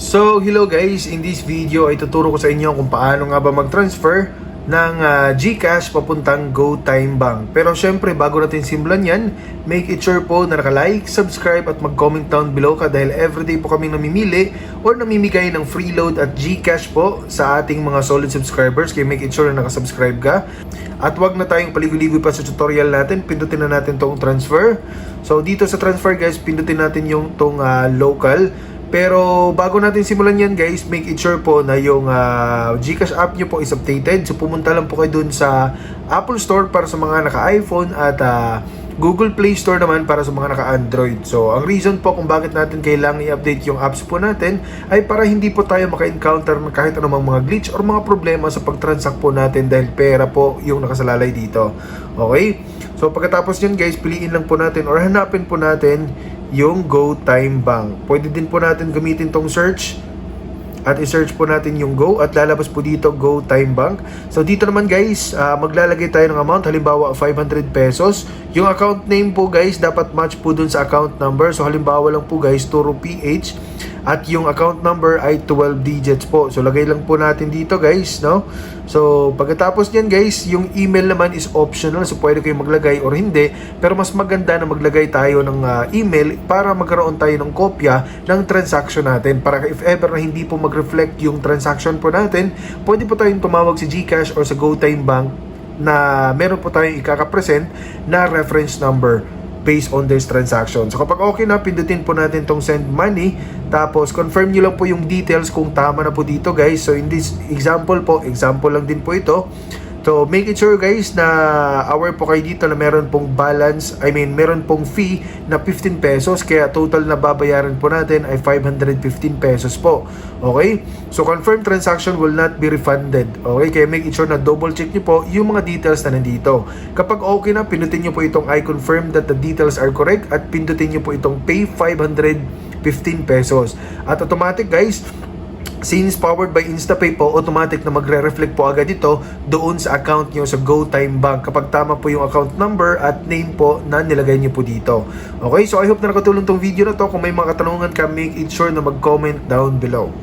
So, hello guys! In this video ay tuturo ko sa inyo kung paano nga ba mag-transfer ng GCash papuntang GoTime Bank. Pero syempre, bago natin simulan yan, make it sure po na naka-like, subscribe at mag-comment down below ka dahil everyday po kaming namimili or namimigay ng free load at GCash po sa ating mga solid subscribers. Kaya make it sure na nakasubscribe ka. At wag na tayong paligoy-ligoy pa sa tutorial natin, pindutin na natin tong transfer. So dito sa transfer guys, pindutin natin yung tong local. Pero bago natin simulan yan guys, make it sure po na yung GCash app nyo po is updated. So pumunta lang po kayo dun sa Apple Store para sa mga naka-iPhone at Google Play Store naman para sa mga naka-Android. So ang reason po kung bakit natin kailangan i-update yung apps po natin ay para hindi po tayo maka-encounter ng kahit anumang mga glitch or mga problema sa pag-transact po natin dahil pera po yung nakasalalay dito. Okay? So pagkatapos yun guys, piliin lang po natin or hanapin po natin yung GoTime Bank. Pwede din po natin gamitin tong search at i-search po natin yung Go at lalabas po dito GoTime Bank. So dito naman guys, maglalagay tayo ng amount, halimbawa 500 pesos. Yung account name po guys, dapat match po dun sa account number. So halimbawa lang po guys, Turo PH at yung account number ay 12 digits po. So lagay lang po natin dito guys, no? So pagkatapos niyan guys, yung email naman is optional. So pwede kayong maglagay or hindi, pero mas maganda na maglagay tayo ng email para magkaroon tayo ng kopya ng transaction natin. Para if ever na hindi po mag-reflect yung transaction po natin, pwede po tayong tumawag sa GCash or sa GoTime Bank na meron po tayong ikaka-present na reference number based on this transaction. So kapag okay na, pindutin po natin tong send money. Tapos confirm nyo lang po yung details kung tama na po dito guys. So in this example po, example lang din po ito. So make it sure guys na aware po kayo dito na meron pong balance, meron pong fee na 15 pesos. Kaya total na babayaran po natin ay 515 pesos po. Okay? So confirm transaction will not be refunded. Okay? Kaya make it sure na double check nyo po yung mga details na nandito. Kapag okay na, pindutin nyo po itong I confirm that the details are correct at pindutin nyo po itong pay 515 pesos. At automatic guys, since powered by InstaPay po, automatic na magre-reflect po agad ito doon sa account nyo sa GoTime Bank kapag tama po yung account number at name po na nilagay nyo po dito. Okay, so I hope na nakatulong tong video na to. Kung may mga katanungan ka, make it sure na mag-comment down below.